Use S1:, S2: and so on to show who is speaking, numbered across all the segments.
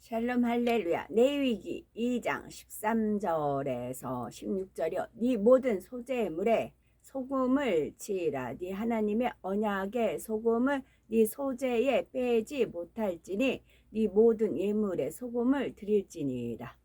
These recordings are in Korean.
S1: 샬롬 할렐루야. 레위기 2장 13절에서 16절이요. 네 모든 소재물에 소금을 치라. 네 하나님의 언약의 소금을 네 소재에 빼지 못할지니 네 모든 예물에 소금을 드릴지니라.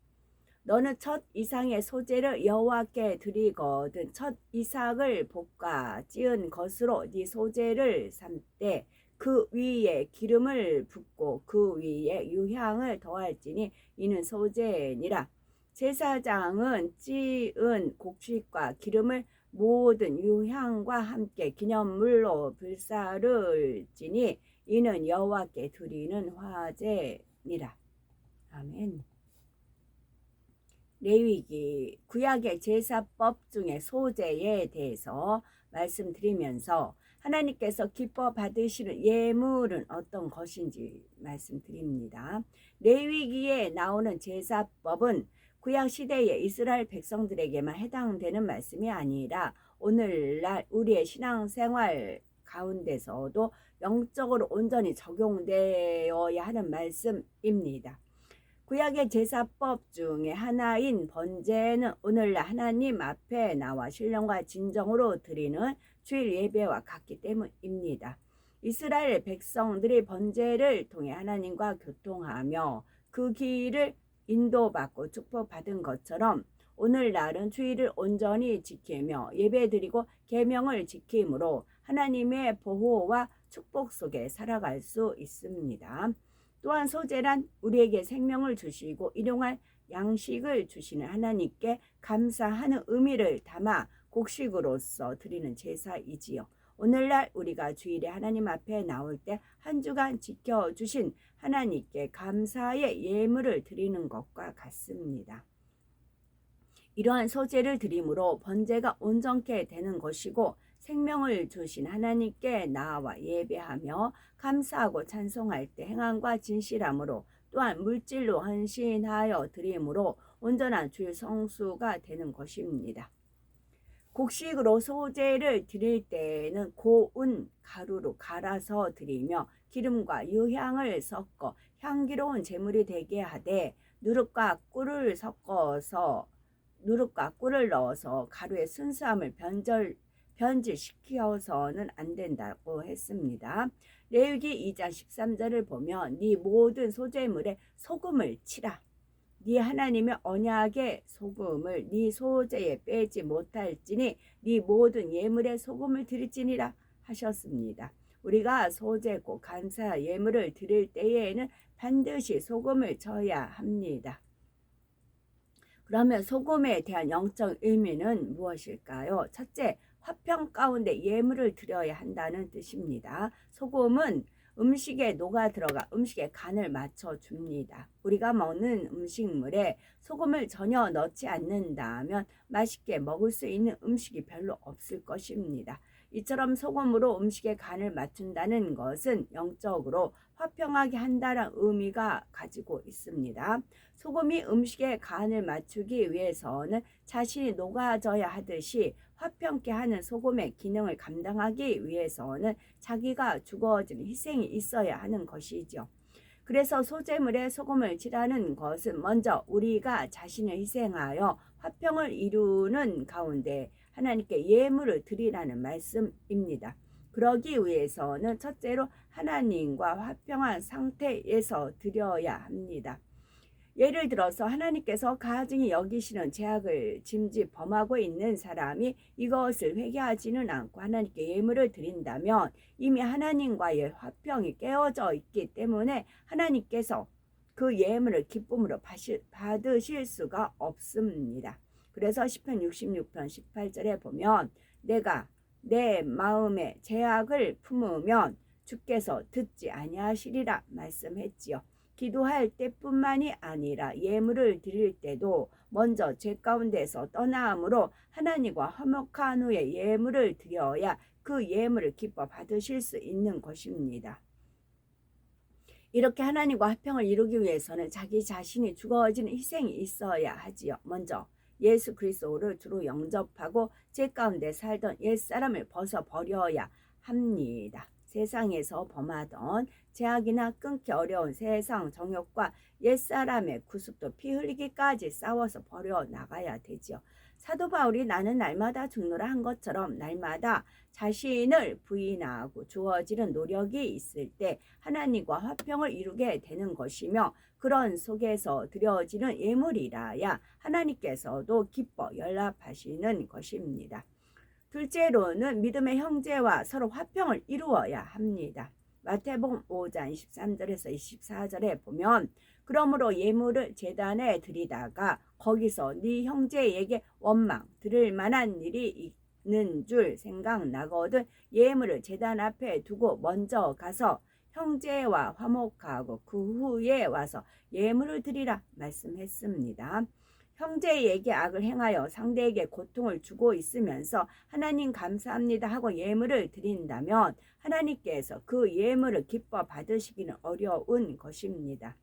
S1: 너는 첫 이상의 소재를 여호와께 드리거든 첫 이삭을 볶아 찌은 것으로 네 소재를 삶되 그 위에 기름을 붓고 그 위에 유향을 더할지니 이는 소재니라. 제사장은 찌은 곡식과 기름을 모든 유향과 함께 기념물로 불사를지니 이는 여호와께 드리는 화제니라. 아멘. 레위기 구약의 제사법 중에 소재에 대해서 말씀드리면서 하나님께서 기뻐 받으시는 예물은 어떤 것인지 말씀드립니다. 레위기에 나오는 제사법은 구약 시대의 이스라엘 백성들에게만 해당되는 말씀이 아니라 오늘날 우리의 신앙생활 가운데서도 영적으로 온전히 적용되어야 하는 말씀입니다. 구약의 제사법 중에 하나인 번제는 오늘날 하나님 앞에 나와 신령과 진정으로 드리는 주일 예배와 같기 때문입니다. 이스라엘 백성들이 번제를 통해 하나님과 교통하며 그 길을 인도받고 축복받은 것처럼 오늘날은 주일을 온전히 지키며 예배드리고 계명을 지킴으로 하나님의 보호와 축복 속에 살아갈 수 있습니다. 또한 소재란 우리에게 생명을 주시고 일용할 양식을 주시는 하나님께 감사하는 의미를 담아 곡식으로서 드리는 제사이지요. 오늘날 우리가 주일에 하나님 앞에 나올 때 한 주간 지켜주신 하나님께 감사의 예물을 드리는 것과 같습니다. 이러한 소재를 드림으로 번제가 온전케 되는 것이고 생명을 주신 하나님께 나아와 예배하며 감사하고 찬송할 때 행함과 진실함으로 또한 물질로 헌신하여 드림으로 온전한 주의 성수가 되는 것입니다. 곡식으로 소재를 드릴 때에는 고운 가루로 갈아서 드리며 기름과 유향을 섞어 향기로운 제물이 되게 하되 누룩과 꿀을 넣어서 가루의 순수함을 변질시켜서는 안 된다고 했습니다. 레위기 2장 13절을 보면 네 모든 소재물에 소금을 치라. 네 하나님의 언약의 소금을 네 소재에 빼지 못할지니 네 모든 예물에 소금을 드릴지니라 하셨습니다. 우리가 소재고 감사 예물을 드릴 때에는 반드시 소금을 쳐야 합니다. 그러면 소금에 대한 영적 의미는 무엇일까요? 첫째, 화평 가운데 예물을 드려야 한다는 뜻입니다. 소금은 음식에 녹아 들어가 음식의 간을 맞춰줍니다. 우리가 먹는 음식물에 소금을 전혀 넣지 않는다면 맛있게 먹을 수 있는 음식이 별로 없을 것입니다. 이처럼 소금으로 음식의 간을 맞춘다는 것은 영적으로 화평하게 한다는 의미가 가지고 있습니다. 소금이 음식의 간을 맞추기 위해서는 자신이 녹아져야 하듯이 화평케 하는 소금의 기능을 감당하기 위해서는 자기가 죽어지는 희생이 있어야 하는 것이죠. 그래서 소재물에 소금을 칠하는 것은 먼저 우리가 자신을 희생하여 화평을 이루는 가운데 하나님께 예물을 드리라는 말씀입니다. 그러기 위해서는 첫째로 하나님과 화평한 상태에서 드려야 합니다. 예를 들어서 하나님께서 가증히 여기시는 죄악을 짐짓 범하고 있는 사람이 이것을 회개하지는 않고 하나님께 예물을 드린다면 이미 하나님과의 화평이 깨어져 있기 때문에 하나님께서 그 예물을 기쁨으로 받으실 수가 없습니다. 그래서 시편 66편 18절에 보면 내가 내 마음에 죄악을 품으면 주께서 듣지 아니하시리라 말씀했지요. 기도할 때뿐만이 아니라 예물을 드릴 때도 먼저 죄 가운데서 떠나므로 하나님과 화목한 후에 예물을 드려야 그 예물을 기뻐 받으실 수 있는 것입니다. 이렇게 하나님과 화평을 이루기 위해서는 자기 자신이 죽어지는 희생이 있어야 하지요. 먼저 예수 그리스도를 주로 영접하고 죄 가운데 살던 옛사람을 벗어버려야 합니다. 세상에서 범하던 제약이나 끊기 어려운 세상 정욕과 옛사람의 구습도 피 흘리기까지 싸워서 버려나가야 되지요. 사도 바울이 나는 날마다 죽노라 한 것처럼 날마다 자신을 부인하고 주어지는 노력이 있을 때 하나님과 화평을 이루게 되는 것이며, 그런 속에서 드려지는 예물이라야 하나님께서도 기뻐 연락하시는 것입니다. 둘째로는 믿음의 형제와 서로 화평을 이루어야 합니다. 마태복음 5장 23절에서 24절에 보면, 그러므로 예물을 제단에 드리다가 거기서 네 형제에게 원망 들을 만한 일이 있는 줄 생각나거든 예물을 제단 앞에 두고 먼저 가서 형제와 화목하고 그 후에 와서 예물을 드리라 말씀했습니다. 형제에게 악을 행하여 상대에게 고통을 주고 있으면서 하나님 감사합니다 하고 예물을 드린다면 하나님께서 그 예물을 기뻐 받으시기는 어려운 것입니다.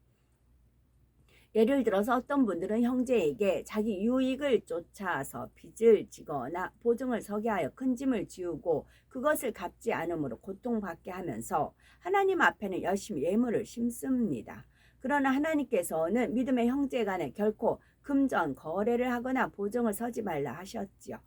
S1: 예를 들어서 어떤 분들은 형제에게 자기 유익을 쫓아서 빚을 지거나 보증을 서게 하여 큰 짐을 지우고 그것을 갚지 않으므로 고통받게 하면서 하나님 앞에는 열심히 예물을 심습니다. 그러나 하나님께서는 믿음의 형제 간에 결코 금전 거래를 하거나 보증을 서지 말라 하셨지요.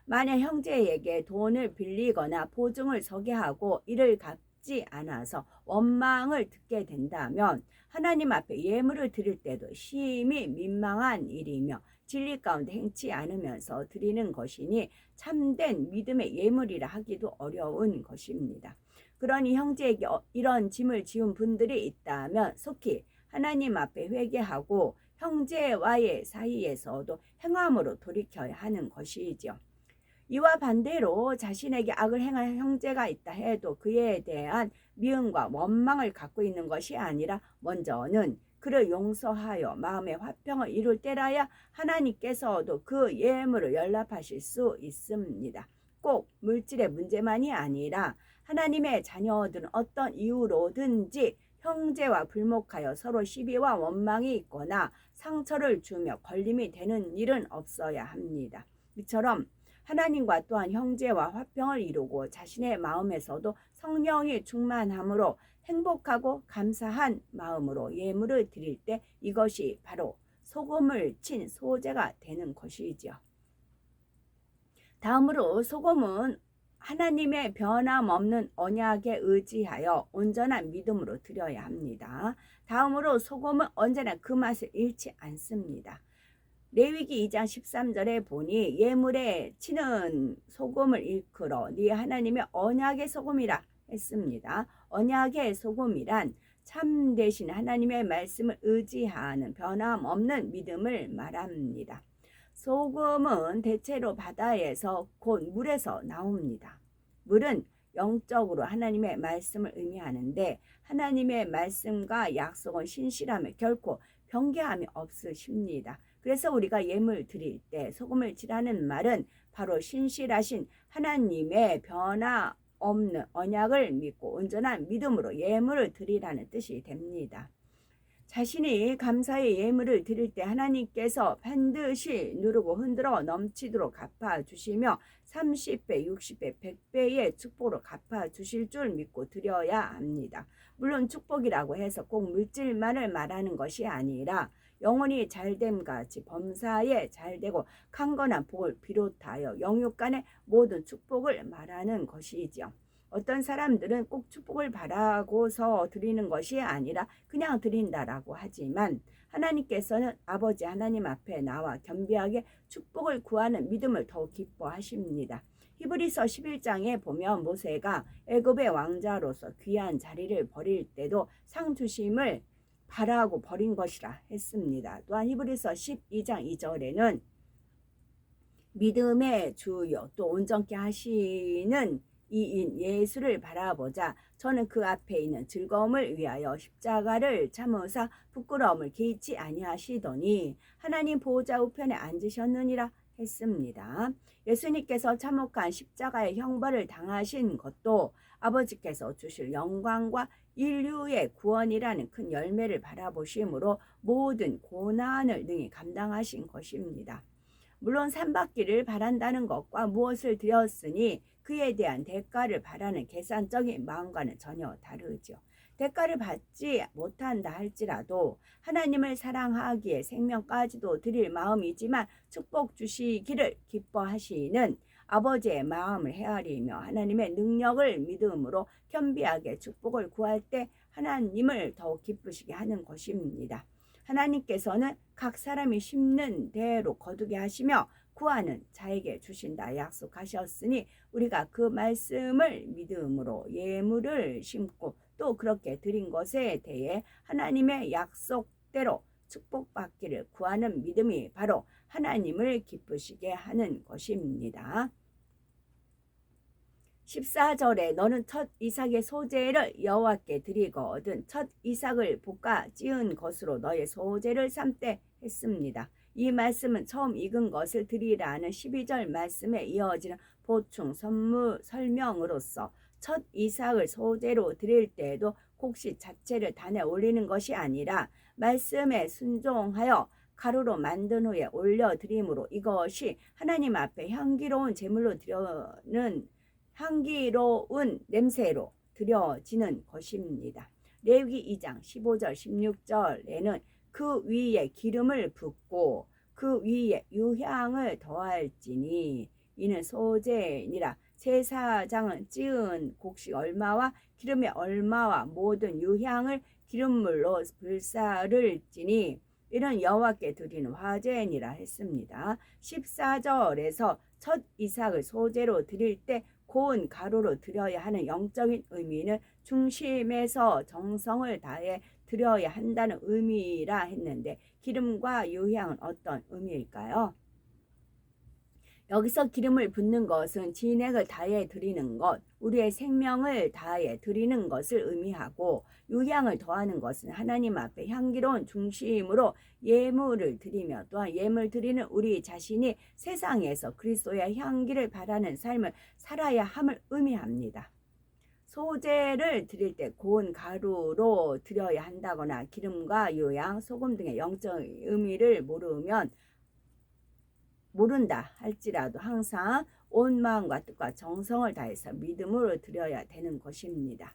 S1: 만약 형제에게 돈을 빌리거나 보증을 서게 하고 이를 갚지 않아서 원망을 듣게 된다면 하나님 앞에 예물을 드릴 때도 심히 민망한 일이며 진리 가운데 행치 않으면서 드리는 것이니 참된 믿음의 예물이라 하기도 어려운 것입니다. 그러니 형제에게 이런 짐을 지운 분들이 있다면 속히 하나님 앞에 회개하고 형제와의 사이에서도 행함으로 돌이켜야 하는 것이죠. 이와 반대로 자신에게 악을 행한 형제가 있다 해도 그에 대한 미움과 원망을 갖고 있는 것이 아니라 먼저는 그를 용서하여 마음의 화평을 이룰 때라야 하나님께서도 그 예물을 연락하실 수 있습니다. 꼭 물질의 문제만이 아니라 하나님의 자녀들은 어떤 이유로든지 형제와 불목하여 서로 시비와 원망이 있거나 상처를 주며 걸림이 되는 일은 없어야 합니다. 이처럼 하나님과 또한 형제와 화평을 이루고 자신의 마음에서도 성령이 충만함으로 행복하고 감사한 마음으로 예물을 드릴 때 이것이 바로 소금을 친 소재가 되는 것이죠. 다음으로 소금은 하나님의 변함없는 언약에 의지하여 온전한 믿음으로 드려야 합니다. 다음으로 소금은 언제나 그 맛을 잃지 않습니다. 레위기 2장 13절에 보니 예물에 치는 소금을 일컬어 네 하나님의 언약의 소금이라 했습니다. 언약의 소금이란 참되신 하나님의 말씀을 의지하는 변함없는 믿음을 말합니다. 소금은 대체로 바다에서 곧 물에서 나옵니다. 물은 영적으로 하나님의 말씀을 의미하는데 하나님의 말씀과 약속은 신실하며 결코 변개함이 없으십니다. 그래서 우리가 예물 드릴 때 소금을 치라는 말은 바로 신실하신 하나님의 변화없는 언약을 믿고 온전한 믿음으로 예물을 드리라는 뜻이 됩니다. 자신이 감사의 예물을 드릴 때 하나님께서 반드시 누르고 흔들어 넘치도록 갚아주시며 30배, 60배, 100배의 축복으로 갚아주실 줄 믿고 드려야 합니다. 물론 축복이라고 해서 꼭 물질만을 말하는 것이 아니라 영혼이 잘됨같이 범사에 잘되고 강건한 복을 비롯하여 영육간의 모든 축복을 말하는 것이지요. 어떤 사람들은 꼭 축복을 바라고서 드리는 것이 아니라 그냥 드린다라고 하지만 하나님께서는 아버지 하나님 앞에 나와 겸비하게 축복을 구하는 믿음을 더욱 기뻐하십니다. 히브리서 11장에 보면 모세가 애굽의 왕자로서 귀한 자리를 버릴 때도 상 주심을 바라고 버린 것이라 했습니다. 또한 히브리서 12장 2절에는 믿음의 주요 또 온전케 하시는 이인 예수를 바라보자 저는 그 앞에 있는 즐거움을 위하여 십자가를 참으사 부끄러움을 개의치 아니하시더니 하나님 보호자 우편에 앉으셨느니라 했습니다. 예수님께서 참혹한 십자가의 형벌을 당하신 것도 아버지께서 주실 영광과 인류의 구원이라는 큰 열매를 바라보심으로 모든 고난을 능히 감당하신 것입니다. 물론 산받기를 바란다는 것과 무엇을 드렸으니 그에 대한 대가를 바라는 계산적인 마음과는 전혀 다르죠. 대가를 받지 못한다 할지라도 하나님을 사랑하기에 생명까지도 드릴 마음이지만 축복 주시기를 기뻐하시는 아버지의 마음을 헤아리며 하나님의 능력을 믿음으로 겸비하게 축복을 구할 때 하나님을 더욱 기쁘시게 하는 것입니다. 하나님께서는 각 사람이 심는 대로 거두게 하시며 구하는 자에게 주신다 약속하셨으니 우리가 그 말씀을 믿음으로 예물을 심고 또 그렇게 드린 것에 대해 하나님의 약속대로 축복받기를 구하는 믿음이 바로 하나님을 기쁘시게 하는 것입니다. 14절에 너는 첫 이삭의 소재를 여호와께 드리거든 첫 이삭을 볶아 찌은 것으로 너의 소재를 삼되 했습니다. 이 말씀은 처음 익은 것을 드리라는 12절 말씀에 이어지는 보충 설명으로서 첫 이삭을 소재로 드릴 때에도 곡식 자체를 단에 올리는 것이 아니라 말씀에 순종하여 가루로 만든 후에 올려드림으로 이것이 하나님 앞에 향기로운 제물로 드려는 향기로운 냄새로 드려지는 것입니다. 레위기 2장 15절 16절에는 그 위에 기름을 붓고 그 위에 유향을 더할지니 이는 소재니라. 제사장은 찌은 곡식 얼마와 기름의 얼마와 모든 유향을 기름물로 불사를지니 이는 여호와께 드리는 화제니라 했습니다. 14절에서 첫 이삭을 소재로 드릴 때 고운 가루로 드려야 하는 영적인 의미는 중심에서 정성을 다해 드려야 한다는 의미라 했는데 기름과 유향은 어떤 의미일까요? 여기서 기름을 붓는 것은 진액을 다해 드리는 것, 우리의 생명을 다해 드리는 것을 의미하고 유향을 더하는 것은 하나님 앞에 향기로운 중심으로 예물을 드리며 또한 예물 드리는 우리 자신이 세상에서 그리스도의 향기를 바라는 삶을 살아야 함을 의미합니다. 소재를 드릴 때 고운 가루로 드려야 한다거나 기름과 유향, 소금 등의 영적 의미를 모른다 할지라도 항상 온 마음과 뜻과 정성을 다해서 믿음으로 드려야 되는 것입니다.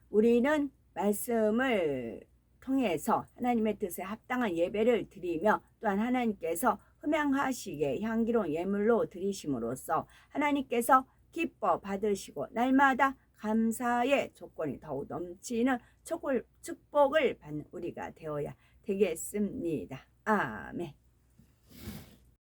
S1: 우리는 말씀을 통해서 하나님의 뜻에 합당한 예배를 드리며 또한 하나님께서 흠양하시게 향기로운 예물로 드리심으로써 하나님께서 기뻐 받으시고 날마다 감사의 조건이 더욱 넘치는 축복을 받는 우리가 되어야 되겠습니다. 아멘.